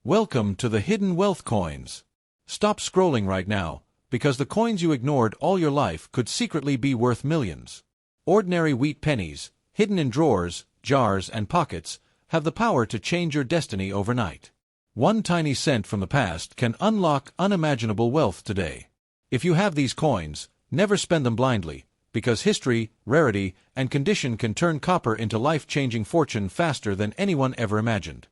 Welcome to the Hidden Wealth Coins. Stop scrolling right now, because the coins you ignored all your life could secretly be worth millions. Ordinary wheat pennies, hidden in drawers, jars, and pockets, have the power to change your destiny overnight. One tiny cent from the past can unlock unimaginable wealth today. If you have these coins, never spend them blindly, because history, rarity, and condition can turn copper into life-changing fortune faster than anyone ever imagined.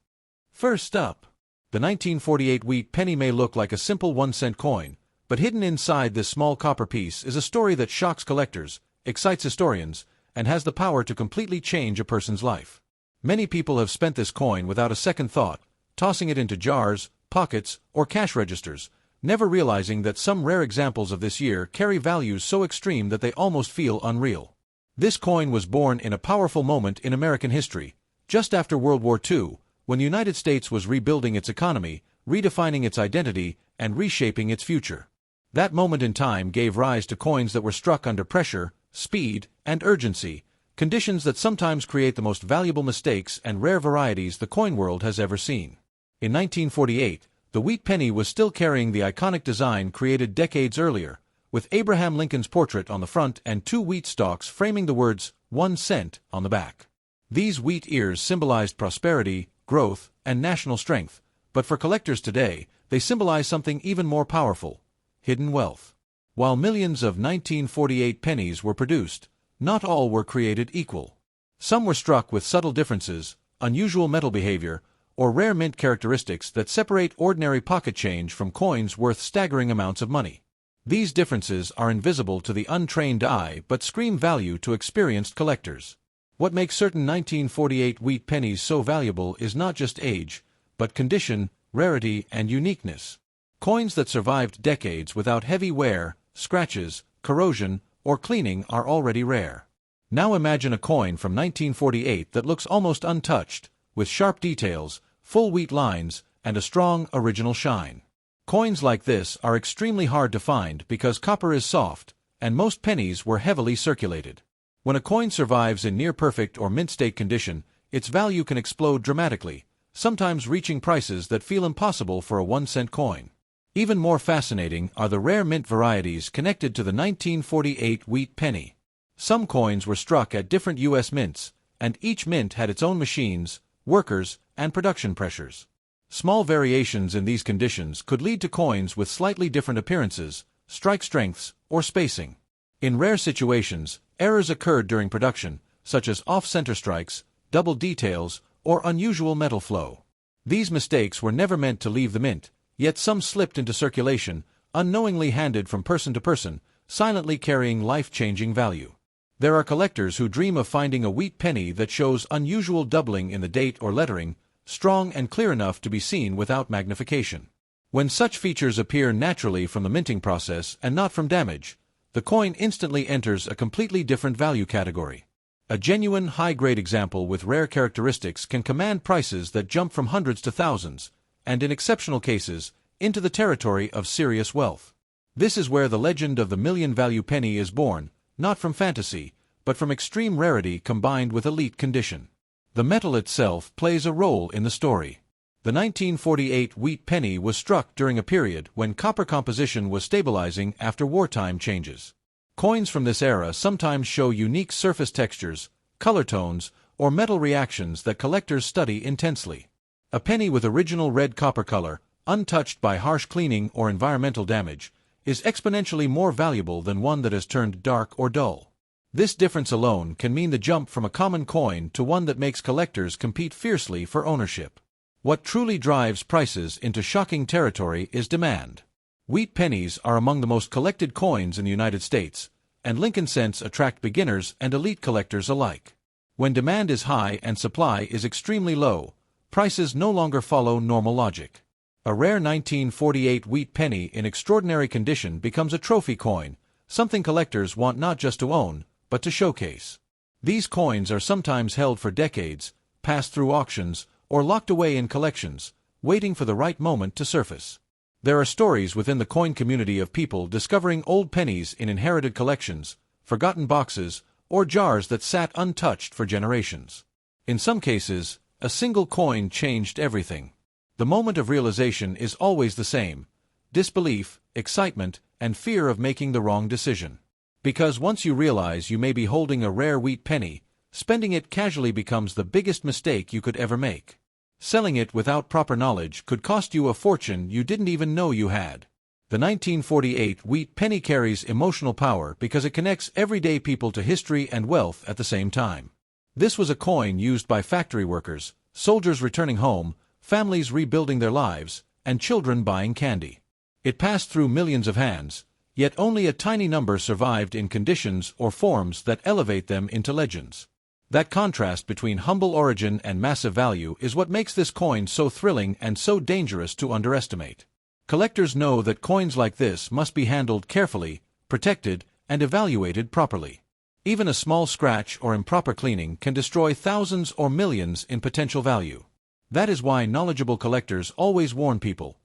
First up, the 1948 wheat penny may look like a simple 1-cent coin, but hidden inside this small copper piece is a story that shocks collectors, excites historians, and has the power to completely change a person's life. Many people have spent this coin without a second thought, tossing it into jars, pockets, or cash registers, never realizing that some rare examples of this year carry values so extreme that they almost feel unreal. This coin was born in a powerful moment in American history, just after World War II, when the United States was rebuilding its economy, redefining its identity, and reshaping its future. That moment in time gave rise to coins that were struck under pressure, speed, and urgency, conditions that sometimes create the most valuable mistakes and rare varieties the coin world has ever seen. In 1948, the wheat penny was still carrying the iconic design created decades earlier, with Abraham Lincoln's portrait on the front and 2 wheat stalks framing the words, 1 cent, on the back. These wheat ears symbolized prosperity, growth, and national strength, but for collectors today, they symbolize something even more powerful: hidden wealth. While millions of 1948 pennies were produced, not all were created equal. Some were struck with subtle differences, unusual metal behavior, or rare mint characteristics that separate ordinary pocket change from coins worth staggering amounts of money. These differences are invisible to the untrained eye but scream value to experienced collectors. What makes certain 1948 wheat pennies so valuable is not just age, but condition, rarity, and uniqueness. Coins that survived decades without heavy wear, scratches, corrosion, or cleaning are already rare. Now imagine a coin from 1948 that looks almost untouched, with sharp details, full wheat lines, and a strong, original shine. Coins like this are extremely hard to find because copper is soft, and most pennies were heavily circulated. When a coin survives in near-perfect or mint-state condition, its value can explode dramatically, sometimes reaching prices that feel impossible for a 1-cent coin. Even more fascinating are the rare mint varieties connected to the 1948 wheat penny. Some coins were struck at different U.S. mints, and each mint had its own machines, workers, and production pressures. Small variations in these conditions could lead to coins with slightly different appearances, strike strengths, or spacing. In rare situations, errors occurred during production, such as off-center strikes, double details, or unusual metal flow. These mistakes were never meant to leave the mint, yet some slipped into circulation, unknowingly handed from person to person, silently carrying life-changing value. There are collectors who dream of finding a wheat penny that shows unusual doubling in the date or lettering, strong and clear enough to be seen without magnification. When such features appear naturally from the minting process and not from damage, the coin instantly enters a completely different value category. A genuine high-grade example with rare characteristics can command prices that jump from hundreds to thousands, and in exceptional cases, into the territory of serious wealth. This is where the legend of the million-value penny is born, not from fantasy, but from extreme rarity combined with elite condition. The metal itself plays a role in the story. The 1948 wheat penny was struck during a period when copper composition was stabilizing after wartime changes. Coins from this era sometimes show unique surface textures, color tones, or metal reactions that collectors study intensely. A penny with original red copper color, untouched by harsh cleaning or environmental damage, is exponentially more valuable than one that has turned dark or dull. This difference alone can mean the jump from a common coin to one that makes collectors compete fiercely for ownership. What truly drives prices into shocking territory is demand. Wheat pennies are among the most collected coins in the United States, and Lincoln cents attract beginners and elite collectors alike. When demand is high and supply is extremely low, prices no longer follow normal logic. A rare 1948 wheat penny in extraordinary condition becomes a trophy coin, something collectors want not just to own, but to showcase. These coins are sometimes held for decades, passed through auctions, or locked away in collections, waiting for the right moment to surface. There are stories within the coin community of people discovering old pennies in inherited collections, forgotten boxes, or jars that sat untouched for generations. In some cases, a single coin changed everything. The moment of realization is always the same: disbelief, excitement, and fear of making the wrong decision. Because once you realize you may be holding a rare wheat penny, spending it casually becomes the biggest mistake you could ever make. Selling it without proper knowledge could cost you a fortune you didn't even know you had. The 1948 wheat penny carries emotional power because it connects everyday people to history and wealth at the same time. This was a coin used by factory workers, soldiers returning home, families rebuilding their lives, and children buying candy. It passed through millions of hands, yet only a tiny number survived in conditions or forms that elevate them into legends. That contrast between humble origin and massive value is what makes this coin so thrilling and so dangerous to underestimate. Collectors know that coins like this must be handled carefully, protected, and evaluated properly. Even a small scratch or improper cleaning can destroy thousands or millions in potential value. That is why knowledgeable collectors always warn people: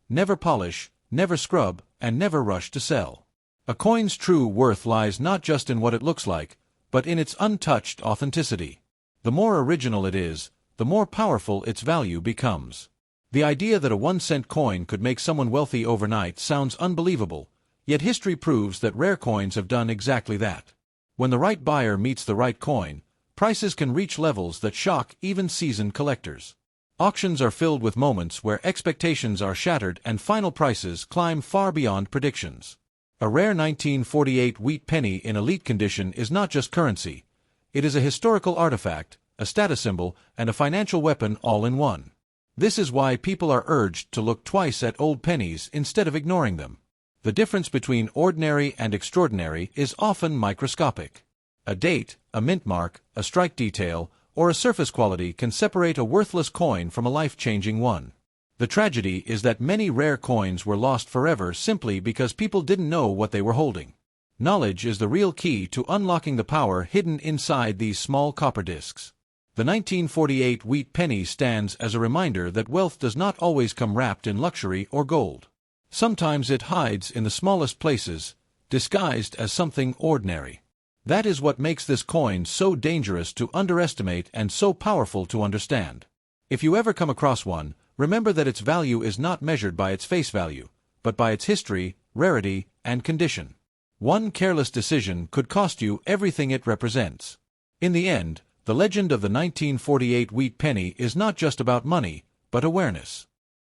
never polish, never scrub, and never rush to sell. A coin's true worth lies not just in what it looks like, but in its untouched authenticity. The more original it is, the more powerful its value becomes. The idea that a 1-cent coin could make someone wealthy overnight sounds unbelievable, yet history proves that rare coins have done exactly that. When the right buyer meets the right coin, prices can reach levels that shock even seasoned collectors. Auctions are filled with moments where expectations are shattered and final prices climb far beyond predictions. A rare 1948 wheat penny in elite condition is not just currency. It is a historical artifact, a status symbol, and a financial weapon all in one. This is why people are urged to look twice at old pennies instead of ignoring them. The difference between ordinary and extraordinary is often microscopic. A date, a mint mark, a strike detail, or a surface quality can separate a worthless coin from a life-changing one. The tragedy is that many rare coins were lost forever simply because people didn't know what they were holding. Knowledge is the real key to unlocking the power hidden inside these small copper discs. The 1948 wheat penny stands as a reminder that wealth does not always come wrapped in luxury or gold. Sometimes it hides in the smallest places, disguised as something ordinary. That is what makes this coin so dangerous to underestimate and so powerful to understand. If you ever come across one, remember that its value is not measured by its face value, but by its history, rarity, and condition. One careless decision could cost you everything it represents. In the end, the legend of the 1948 wheat penny is not just about money, but awareness.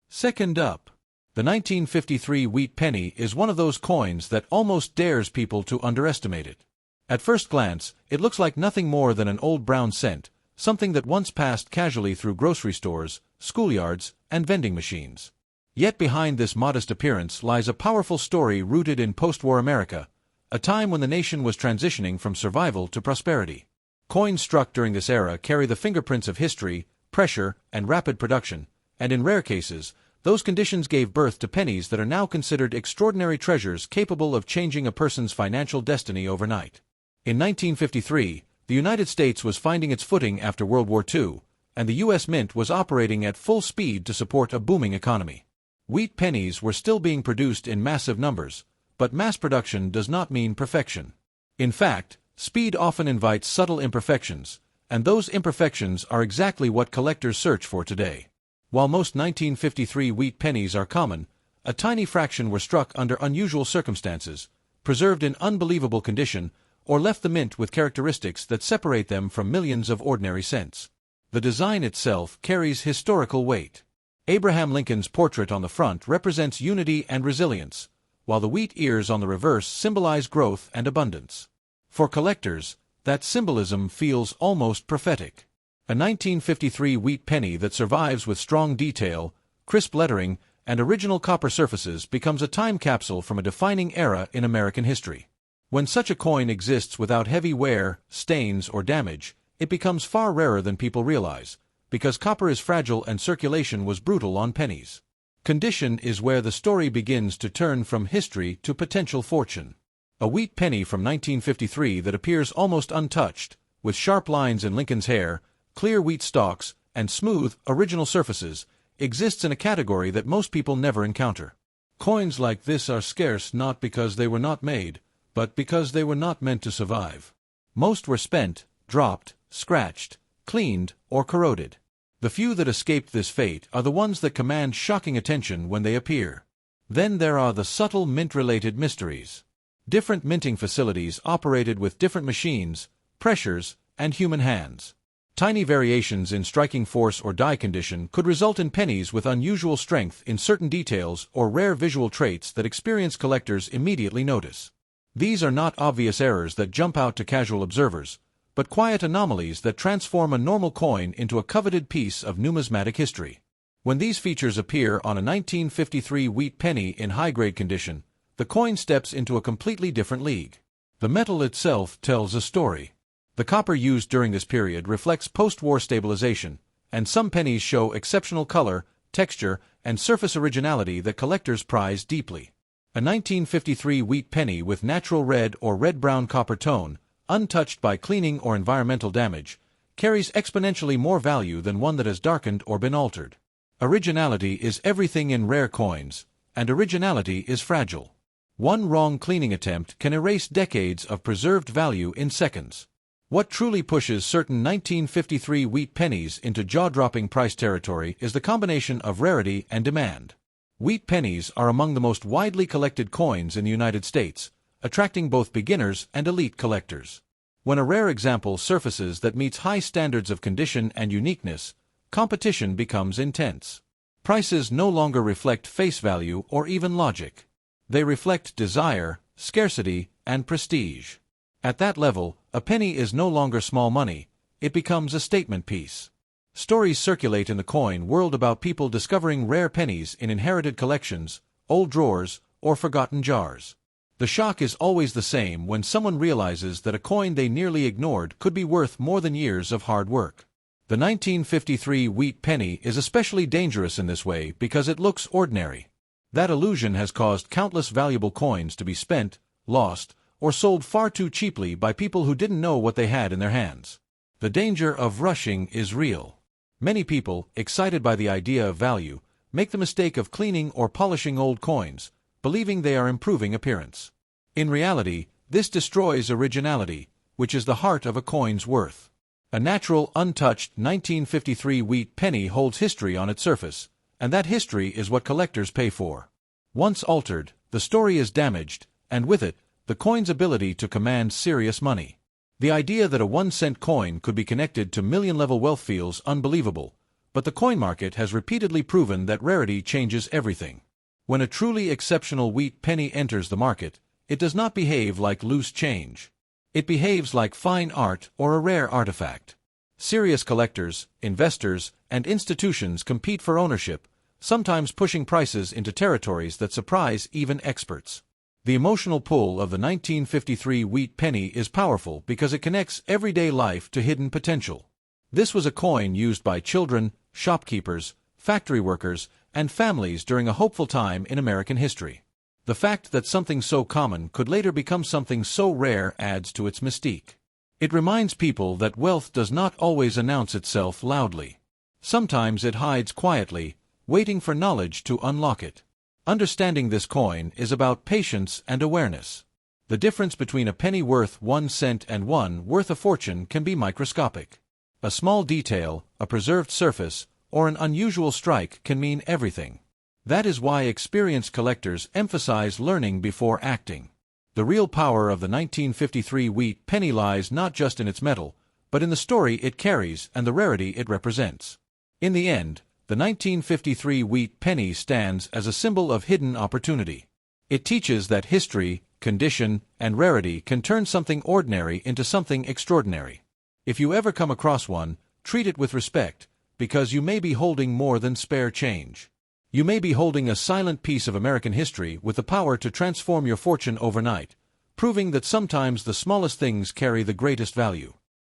Second up, the 1953 wheat penny is one of those coins that almost dares people to underestimate it. At first glance, it looks like nothing more than an old brown cent, something that once passed casually through grocery stores, schoolyards, and vending machines. Yet behind this modest appearance lies a powerful story rooted in post-war America, a time when the nation was transitioning from survival to prosperity. Coins struck during this era carry the fingerprints of history, pressure, and rapid production, and in rare cases, those conditions gave birth to pennies that are now considered extraordinary treasures capable of changing a person's financial destiny overnight. In 1953, the United States was finding its footing after World War II, and the U.S. Mint was operating at full speed to support a booming economy. Wheat pennies were still being produced in massive numbers, but mass production does not mean perfection. In fact, speed often invites subtle imperfections, and those imperfections are exactly what collectors search for today. While most 1953 wheat pennies are common, a tiny fraction were struck under unusual circumstances, preserved in unbelievable condition, or left the mint with characteristics that separate them from millions of ordinary cents. The design itself carries historical weight. Abraham Lincoln's portrait on the front represents unity and resilience, while the wheat ears on the reverse symbolize growth and abundance. For collectors, that symbolism feels almost prophetic. A 1953 wheat penny that survives with strong detail, crisp lettering, and original copper surfaces becomes a time capsule from a defining era in American history. When such a coin exists without heavy wear, stains, or damage, it becomes far rarer than people realize, because copper is fragile and circulation was brutal on pennies. Condition is where the story begins to turn from history to potential fortune. A wheat penny from 1953 that appears almost untouched, with sharp lines in Lincoln's hair, clear wheat stalks, and smooth, original surfaces, exists in a category that most people never encounter. Coins like this are scarce not because they were not made, but because they were not meant to survive. Most were spent, dropped, scratched, cleaned, or corroded. The few that escaped this fate are the ones that command shocking attention when they appear. Then there are the subtle mint-related mysteries. Different minting facilities operated with different machines, pressures, and human hands. Tiny variations in striking force or die condition could result in pennies with unusual strength in certain details or rare visual traits that experienced collectors immediately notice. These are not obvious errors that jump out to casual observers, but quiet anomalies that transform a normal coin into a coveted piece of numismatic history. When these features appear on a 1953 wheat penny in high-grade condition, the coin steps into a completely different league. The metal itself tells a story. The copper used during this period reflects post-war stabilization, and some pennies show exceptional color, texture, and surface originality that collectors prize deeply. A 1953 wheat penny with natural red or red-brown copper tone, untouched by cleaning or environmental damage, carries exponentially more value than one that has darkened or been altered. Originality is everything in rare coins, and originality is fragile. One wrong cleaning attempt can erase decades of preserved value in seconds. What truly pushes certain 1953 wheat pennies into jaw-dropping price territory is the combination of rarity and demand. Wheat pennies are among the most widely collected coins in the United States, attracting both beginners and elite collectors. When a rare example surfaces that meets high standards of condition and uniqueness, competition becomes intense. Prices no longer reflect face value or even logic. They reflect desire, scarcity, and prestige. At that level, a penny is no longer small money, it becomes a statement piece. Stories circulate in the coin world about people discovering rare pennies in inherited collections, old drawers, or forgotten jars. The shock is always the same when someone realizes that a coin they nearly ignored could be worth more than years of hard work. The 1953 wheat penny is especially dangerous in this way because it looks ordinary. That illusion has caused countless valuable coins to be spent, lost, or sold far too cheaply by people who didn't know what they had in their hands. The danger of rushing is real. Many people, excited by the idea of value, make the mistake of cleaning or polishing old coins, believing they are improving appearance. In reality, this destroys originality, which is the heart of a coin's worth. A natural, untouched 1953 wheat penny holds history on its surface, and that history is what collectors pay for. Once altered, the story is damaged, and with it, the coin's ability to command serious money. The idea that a 1-cent coin could be connected to million-level wealth feels unbelievable, but the coin market has repeatedly proven that rarity changes everything. When a truly exceptional wheat penny enters the market, it does not behave like loose change. It behaves like fine art or a rare artifact. Serious collectors, investors, and institutions compete for ownership, sometimes pushing prices into territories that surprise even experts. The emotional pull of the 1953 wheat penny is powerful because it connects everyday life to hidden potential. This was a coin used by children, shopkeepers, factory workers, and families during a hopeful time in American history. The fact that something so common could later become something so rare adds to its mystique. It reminds people that wealth does not always announce itself loudly. Sometimes it hides quietly, waiting for knowledge to unlock it. Understanding this coin is about patience and awareness. The difference between a penny worth 1 cent and one worth a fortune can be microscopic. A small detail, a preserved surface, or an unusual strike can mean everything. That is why experienced collectors emphasize learning before acting. The real power of the 1953 wheat penny lies not just in its metal, but in the story it carries and the rarity it represents. In the end, the 1953 wheat penny stands as a symbol of hidden opportunity. It teaches that history, condition, and rarity can turn something ordinary into something extraordinary. If you ever come across one, treat it with respect, because you may be holding more than spare change. You may be holding a silent piece of American history with the power to transform your fortune overnight, proving that sometimes the smallest things carry the greatest value.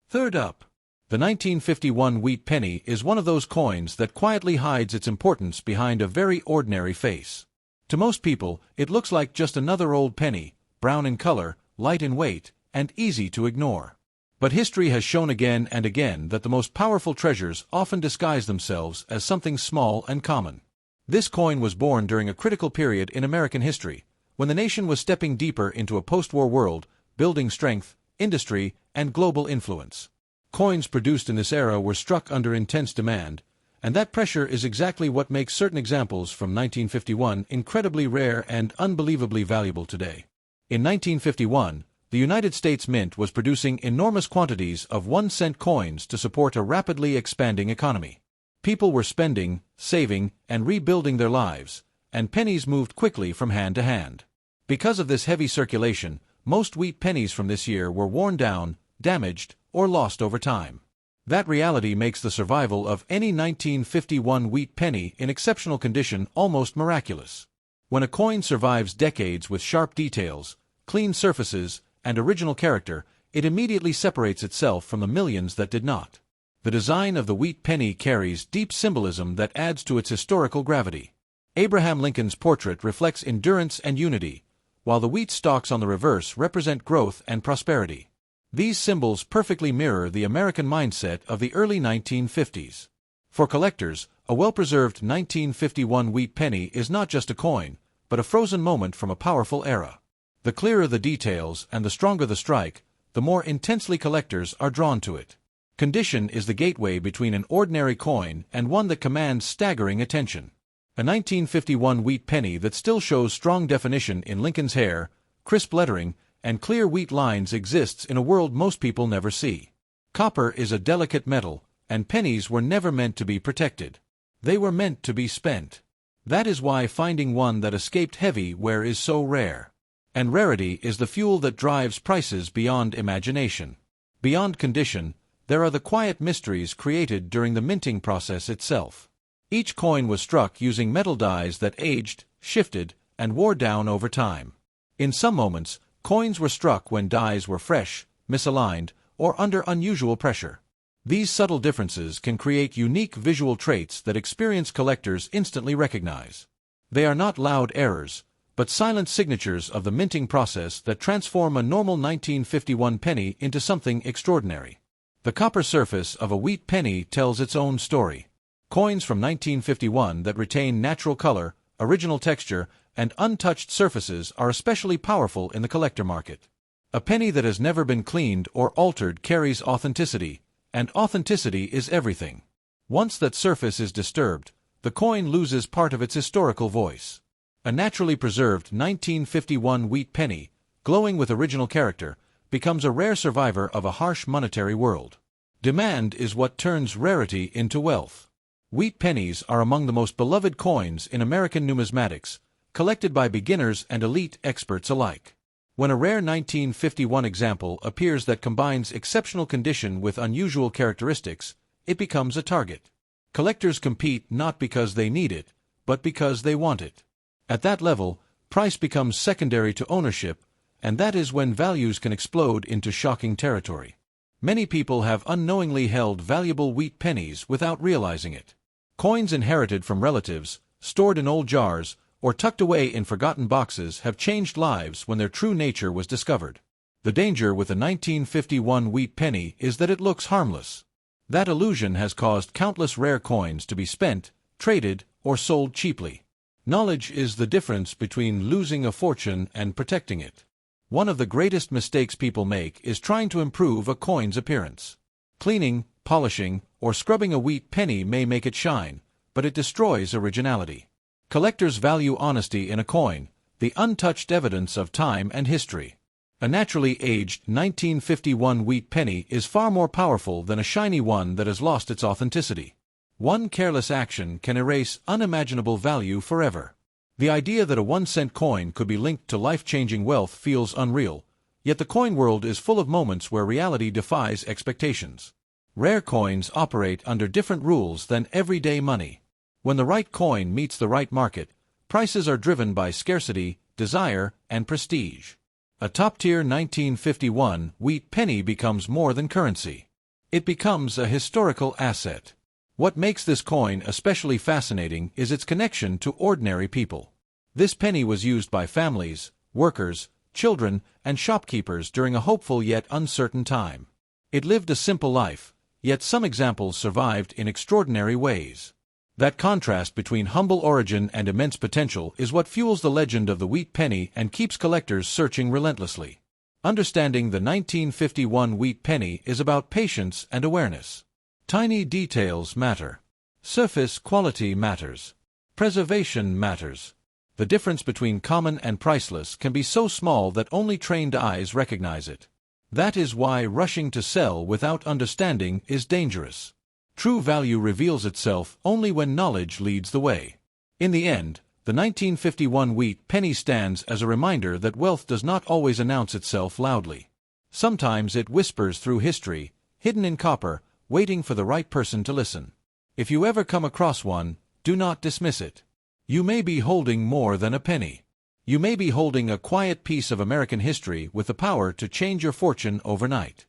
Third up, the 1951 wheat penny is one of those coins that quietly hides its importance behind a very ordinary face. To most people, it looks like just another old penny, brown in color, light in weight, and easy to ignore. But history has shown again and again that the most powerful treasures often disguise themselves as something small and common. This coin was born during a critical period in American history, when the nation was stepping deeper into a post-war world, building strength, industry, and global influence. Coins produced in this era were struck under intense demand, And that pressure is exactly what makes certain examples from 1951 incredibly rare and unbelievably valuable today. In 1951, the United States Mint was producing enormous quantities of 1-cent coins to support a rapidly expanding economy. People were spending, saving, and rebuilding their lives, and pennies moved quickly from hand to hand. Because of this heavy circulation, most wheat pennies from this year were worn down, damaged, or lost over time. That reality makes the survival of any 1951 wheat penny in exceptional condition almost miraculous. When a coin survives decades with sharp details, clean surfaces, and original character, it immediately separates itself from the millions that did not. The design of the wheat penny carries deep symbolism that adds to its historical gravity. Abraham Lincoln's portrait reflects endurance and unity, while the wheat stalks on the reverse represent growth and prosperity. These symbols perfectly mirror the American mindset of the early 1950s. For collectors, a well-preserved 1951 wheat penny is not just a coin, but a frozen moment from a powerful era. The clearer the details and the stronger the strike, the more intensely collectors are drawn to it. Condition is the gateway between an ordinary coin and one that commands staggering attention. A 1951 wheat penny that still shows strong definition in Lincoln's hair, crisp lettering, and clear wheat lines exists in a world most people never see. Copper is a delicate metal, and pennies were never meant to be protected. They were meant to be spent. That is why finding one that escaped heavy wear is so rare. And rarity is the fuel that drives prices beyond imagination. Beyond condition, there are the quiet mysteries created during the minting process itself. Each coin was struck using metal dies that aged, shifted, and wore down over time. In some moments, coins were struck when dies were fresh, misaligned, or under unusual pressure. These subtle differences can create unique visual traits that experienced collectors instantly recognize. They are not loud errors, but silent signatures of the minting process that transform a normal 1951 penny into something extraordinary. The copper surface of a wheat penny tells its own story. Coins from 1951 that retain natural color, original texture, and untouched surfaces are especially powerful in the collector market. A penny that has never been cleaned or altered carries authenticity, and authenticity is everything. Once that surface is disturbed, the coin loses part of its historical voice. A naturally preserved 1951 wheat penny, glowing with original character, becomes a rare survivor of a harsh monetary world. Demand is what turns rarity into wealth. Wheat pennies are among the most beloved coins in American numismatics, collected by beginners and elite experts alike. When a rare 1951 example appears that combines exceptional condition with unusual characteristics, it becomes a target. Collectors compete not because they need it, but because they want it. At that level, price becomes secondary to ownership, and that is when values can explode into shocking territory. Many people have unknowingly held valuable wheat pennies without realizing it. Coins inherited from relatives, stored in old jars, or tucked away in forgotten boxes have changed lives when their true nature was discovered. The danger with a 1951 wheat penny is that it looks harmless. That illusion has caused countless rare coins to be spent, traded, or sold cheaply. Knowledge is the difference between losing a fortune and protecting it. One of the greatest mistakes people make is trying to improve a coin's appearance. Cleaning, polishing, or scrubbing a wheat penny may make it shine, but it destroys originality. Collectors value honesty in a coin, the untouched evidence of time and history. A naturally aged 1951 wheat penny is far more powerful than a shiny one that has lost its authenticity. One careless action can erase unimaginable value forever. The idea that a 1-cent coin could be linked to life-changing wealth feels unreal, yet the coin world is full of moments where reality defies expectations. Rare coins operate under different rules than everyday money. When the right coin meets the right market, prices are driven by scarcity, desire, and prestige. A top-tier 1951 wheat penny becomes more than currency. It becomes a historical asset. What makes this coin especially fascinating is its connection to ordinary people. This penny was used by families, workers, children, and shopkeepers during a hopeful yet uncertain time. It lived a simple life, yet some examples survived in extraordinary ways. That contrast between humble origin and immense potential is what fuels the legend of the wheat penny and keeps collectors searching relentlessly. Understanding the 1951 wheat penny is about patience and awareness. Tiny details matter. Surface quality matters. Preservation matters. The difference between common and priceless can be so small that only trained eyes recognize it. That is why rushing to sell without understanding is dangerous. True value reveals itself only when knowledge leads the way. In the end, the 1951 wheat penny stands as a reminder that wealth does not always announce itself loudly. Sometimes it whispers through history, hidden in copper, waiting for the right person to listen. If you ever come across one, do not dismiss it. You may be holding more than a penny. You may be holding a quiet piece of American history with the power to change your fortune overnight.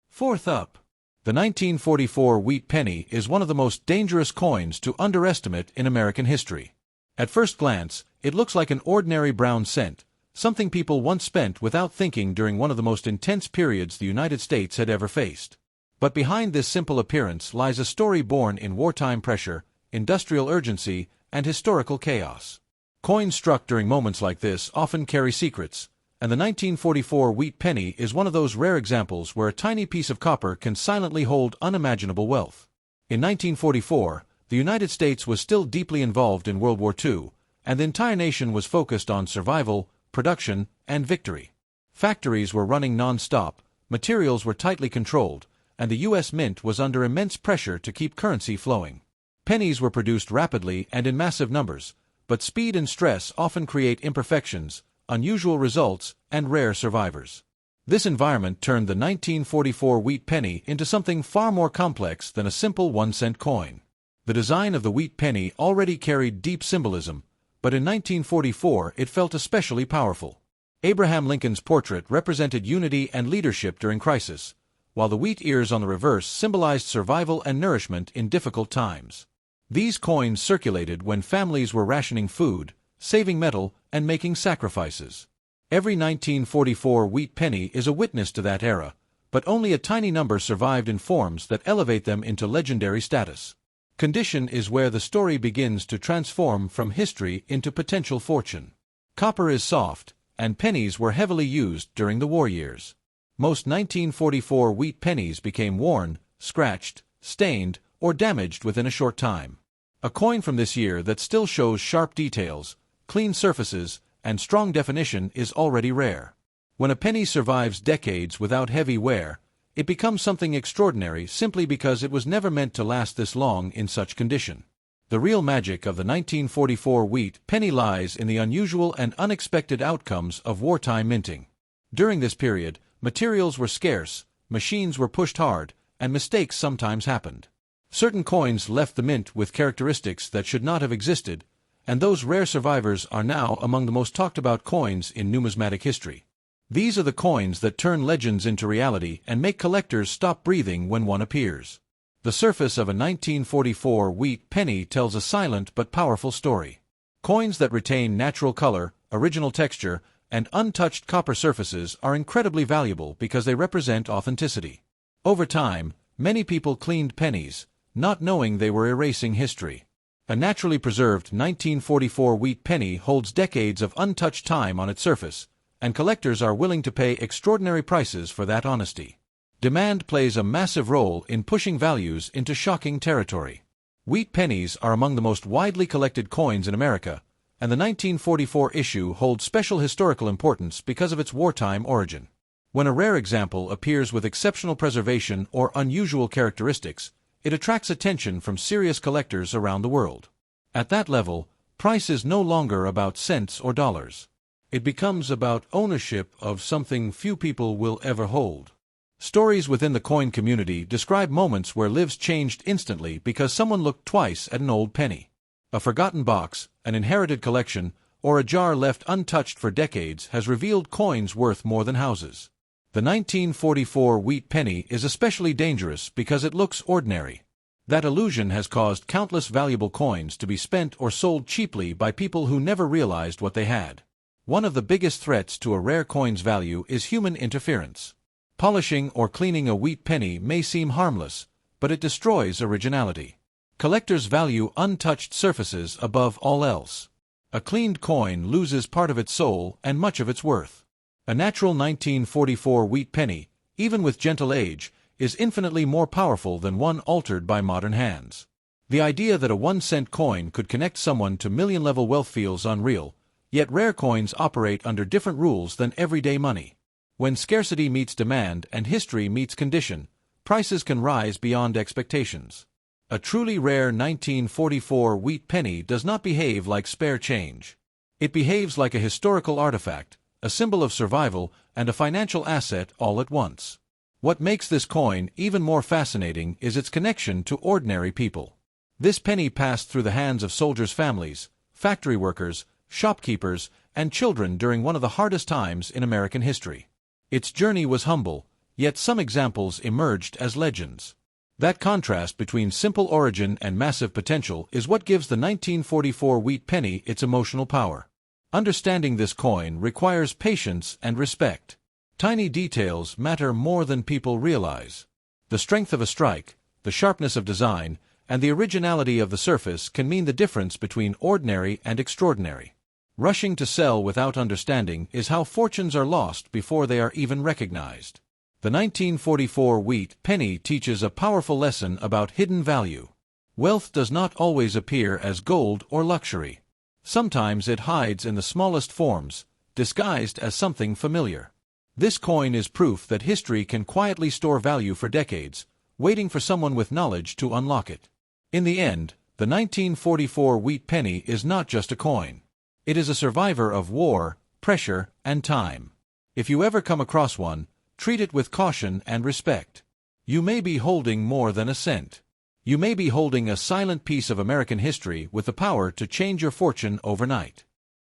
Fourth up. The 1944 wheat penny is one of the most dangerous coins to underestimate in American history. At first glance, it looks like an ordinary brown cent, something people once spent without thinking during one of the most intense periods the United States had ever faced. But behind this simple appearance lies a story born in wartime pressure, industrial urgency, and historical chaos. Coins struck during moments like this often carry secrets, and the 1944 wheat penny is one of those rare examples where a tiny piece of copper can silently hold unimaginable wealth. In 1944, the United States was still deeply involved in World War II, and the entire nation was focused on survival, production, and victory. Factories were running non-stop, materials were tightly controlled, and the U.S. Mint was under immense pressure to keep currency flowing. Pennies were produced rapidly and in massive numbers, but speed and stress often create imperfections, unusual results, and rare survivors. This environment turned the 1944 wheat penny into something far more complex than a simple 1-cent coin. The design of the wheat penny already carried deep symbolism, but in 1944 it felt especially powerful. Abraham Lincoln's portrait represented unity and leadership during crisis, while the wheat ears on the reverse symbolized survival and nourishment in difficult times. These coins circulated when families were rationing food, saving metal, and making sacrifices. Every 1944 wheat penny is a witness to that era, but only a tiny number survived in forms that elevate them into legendary status. Condition is where the story begins to transform from history into potential fortune. Copper is soft, and pennies were heavily used during the war years. Most 1944 wheat pennies became worn, scratched, stained, or damaged within a short time. A coin from this year that still shows sharp details, clean surfaces, and strong definition is already rare. When a penny survives decades without heavy wear, it becomes something extraordinary simply because it was never meant to last this long in such condition. The real magic of the 1944 wheat penny lies in the unusual and unexpected outcomes of wartime minting. During this period, materials were scarce, machines were pushed hard, and mistakes sometimes happened. Certain coins left the mint with characteristics that should not have existed, and those rare survivors are now among the most talked about coins in numismatic history. These are the coins that turn legends into reality and make collectors stop breathing when one appears. The surface of a 1944 wheat penny tells a silent but powerful story. Coins that retain natural color, original texture, and untouched copper surfaces are incredibly valuable because they represent authenticity. Over time, many people cleaned pennies, not knowing they were erasing history. A naturally preserved 1944 wheat penny holds decades of untouched time on its surface, and collectors are willing to pay extraordinary prices for that honesty. Demand plays a massive role in pushing values into shocking territory. Wheat pennies are among the most widely collected coins in America, and the 1944 issue holds special historical importance because of its wartime origin. When a rare example appears with exceptional preservation or unusual characteristics, it attracts attention from serious collectors around the world. At that level, price is no longer about cents or dollars. It becomes about ownership of something few people will ever hold. Stories within the coin community describe moments where lives changed instantly because someone looked twice at an old penny. A forgotten box, an inherited collection, or a jar left untouched for decades has revealed coins worth more than houses. The 1944 wheat penny is especially dangerous because it looks ordinary. That illusion has caused countless valuable coins to be spent or sold cheaply by people who never realized what they had. One of the biggest threats to a rare coin's value is human interference. Polishing or cleaning a wheat penny may seem harmless, but it destroys originality. Collectors value untouched surfaces above all else. A cleaned coin loses part of its soul and much of its worth. A natural 1944 wheat penny, even with gentle age, is infinitely more powerful than one altered by modern hands. The idea that a 1-cent coin could connect someone to million-level wealth feels unreal, yet rare coins operate under different rules than everyday money. When scarcity meets demand and history meets condition, prices can rise beyond expectations. A truly rare 1944 wheat penny does not behave like spare change. It behaves like a historical artifact, a symbol of survival, and a financial asset all at once. What makes this coin even more fascinating is its connection to ordinary people. This penny passed through the hands of soldiers' families, factory workers, shopkeepers, and children during one of the hardest times in American history. Its journey was humble, yet some examples emerged as legends. That contrast between simple origin and massive potential is what gives the 1944 wheat penny its emotional power. Understanding this coin requires patience and respect. Tiny details matter more than people realize. The strength of a strike, the sharpness of design, and the originality of the surface can mean the difference between ordinary and extraordinary. Rushing to sell without understanding is how fortunes are lost before they are even recognized. The 1944 wheat penny teaches a powerful lesson about hidden value. Wealth does not always appear as gold or luxury. Sometimes it hides in the smallest forms, disguised as something familiar. This coin is proof that history can quietly store value for decades, waiting for someone with knowledge to unlock it. In the end, the 1944 wheat penny is not just a coin. It is a survivor of war, pressure, and time. If you ever come across one, treat it with caution and respect. You may be holding more than a cent. You may be holding a silent piece of American history with the power to change your fortune overnight.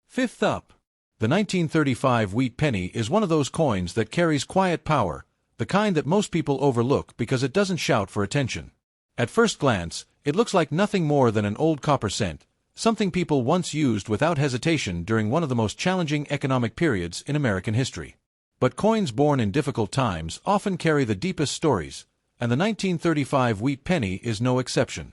Fifth up. The 1935 wheat penny is one of those coins that carries quiet power, the kind that most people overlook because it doesn't shout for attention. At first glance, it looks like nothing more than an old copper cent, something people once used without hesitation during one of the most challenging economic periods in American history. But coins born in difficult times often carry the deepest stories, and the 1935 wheat penny is no exception.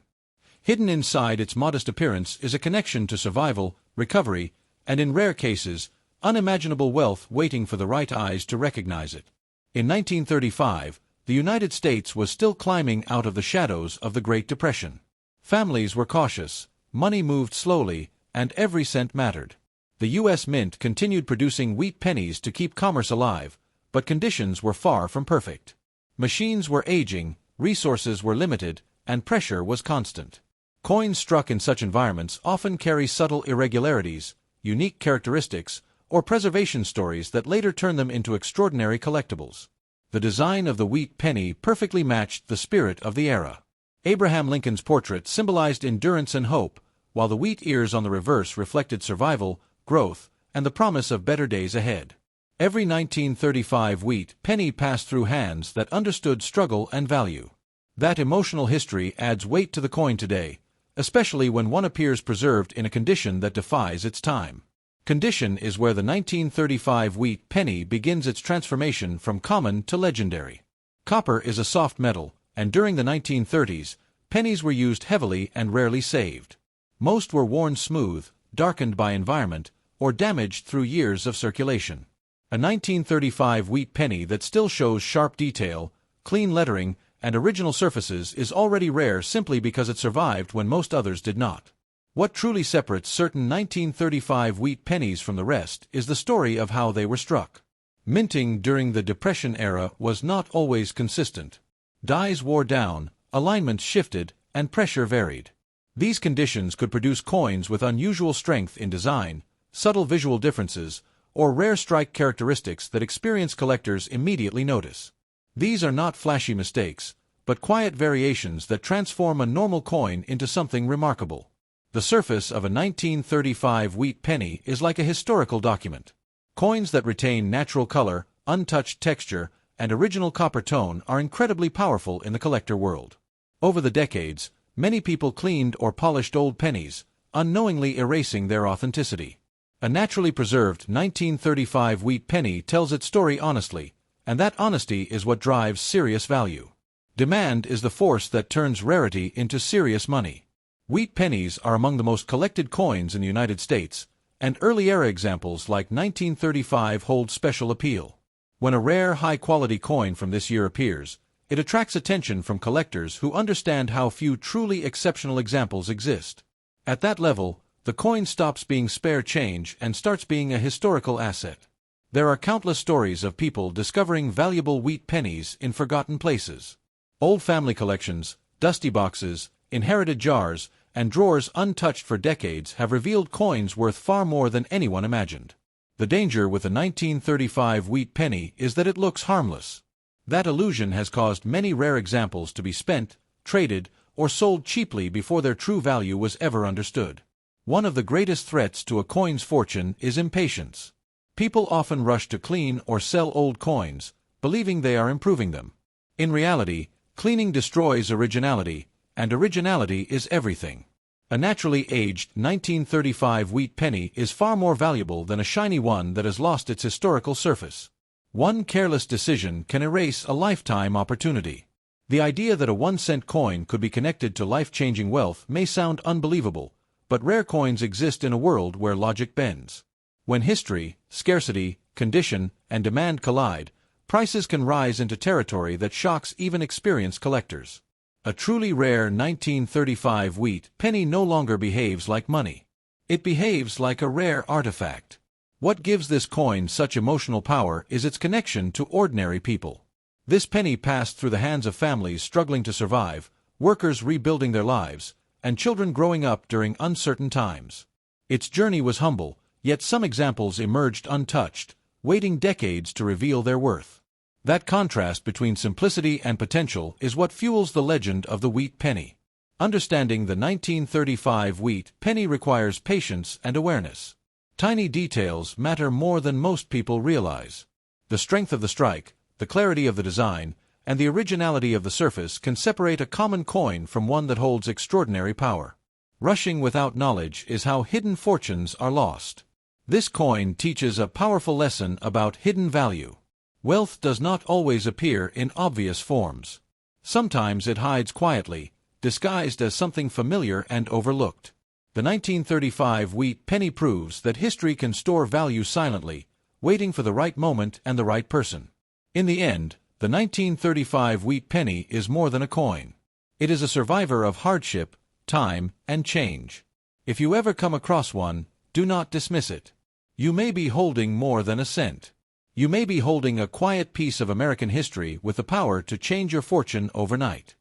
Hidden inside its modest appearance is a connection to survival, recovery, and in rare cases, unimaginable wealth waiting for the right eyes to recognize it. In 1935, the United States was still climbing out of the shadows of the Great Depression. Families were cautious, money moved slowly, and every cent mattered. The U.S. Mint continued producing wheat pennies to keep commerce alive, but conditions were far from perfect. Machines were aging, resources were limited, and pressure was constant. Coins struck in such environments often carry subtle irregularities, unique characteristics, or preservation stories that later turn them into extraordinary collectibles. The design of the wheat penny perfectly matched the spirit of the era. Abraham Lincoln's portrait symbolized endurance and hope, while the wheat ears on the reverse reflected survival, growth, and the promise of better days ahead. Every 1935 wheat penny passed through hands that understood struggle and value. That emotional history adds weight to the coin today, especially when one appears preserved in a condition that defies its time. Condition is where the 1935 wheat penny begins its transformation from common to legendary. Copper is a soft metal, and during the 1930s, pennies were used heavily and rarely saved. Most were worn smooth, darkened by environment, or damaged through years of circulation. A 1935 wheat penny that still shows sharp detail, clean lettering, and original surfaces is already rare simply because it survived when most others did not. What truly separates certain 1935 wheat pennies from the rest is the story of how they were struck. Minting during the Depression era was not always consistent. Dies wore down, alignments shifted, and pressure varied. These conditions could produce coins with unusual strength in design, subtle visual differences, or rare strike characteristics that experienced collectors immediately notice. These are not flashy mistakes, but quiet variations that transform a normal coin into something remarkable. The surface of a 1935 wheat penny is like a historical document. Coins that retain natural color, untouched texture, and original copper tone are incredibly powerful in the collector world. Over the decades, many people cleaned or polished old pennies, unknowingly erasing their authenticity. A naturally preserved 1935 wheat penny tells its story honestly, and that honesty is what drives serious value. Demand is the force that turns rarity into serious money. Wheat pennies are among the most collected coins in the United States, and early-era examples like 1935 hold special appeal. When a rare, high-quality coin from this year appears, It attracts attention from collectors who understand how few truly exceptional examples exist. At that level, the coin stops being spare change and starts being a historical asset. There are countless stories of people discovering valuable wheat pennies in forgotten places. Old family collections, dusty boxes, inherited jars, and drawers untouched for decades have revealed coins worth far more than anyone imagined. The danger with the 1935 wheat penny is that it looks harmless. That illusion has caused many rare examples to be spent, traded, or sold cheaply before their true value was ever understood. One of the greatest threats to a coin's fortune is impatience. People often rush to clean or sell old coins, believing they are improving them. In reality, cleaning destroys originality, and originality is everything. A naturally aged 1935 wheat penny is far more valuable than a shiny one that has lost its historical surface. One careless decision can erase a lifetime opportunity. The idea that a 1-cent coin could be connected to life-changing wealth may sound unbelievable, but rare coins exist in a world where logic bends. When history, scarcity, condition, and demand collide, prices can rise into territory that shocks even experienced collectors. A truly rare 1935 wheat penny no longer behaves like money. It behaves like a rare artifact. What gives this coin such emotional power is its connection to ordinary people. This penny passed through the hands of families struggling to survive, workers rebuilding their lives, and children growing up during uncertain times. Its journey was humble, yet some examples emerged untouched, waiting decades to reveal their worth. That contrast between simplicity and potential is what fuels the legend of the wheat penny. Understanding the 1935 wheat penny requires patience and awareness. Tiny details matter more than most people realize. The strength of the strike, the clarity of the design, and the originality of the surface can separate a common coin from one that holds extraordinary power. Rushing without knowledge is how hidden fortunes are lost. This coin teaches a powerful lesson about hidden value. Wealth does not always appear in obvious forms. Sometimes it hides quietly, disguised as something familiar and overlooked. The 1935 wheat penny proves that history can store value silently, waiting for the right moment and the right person. In the end, the 1935 wheat penny is more than a coin. It is a survivor of hardship, time, and change. If you ever come across one, do not dismiss it. You may be holding more than a cent. You may be holding a quiet piece of American history with the power to change your fortune overnight.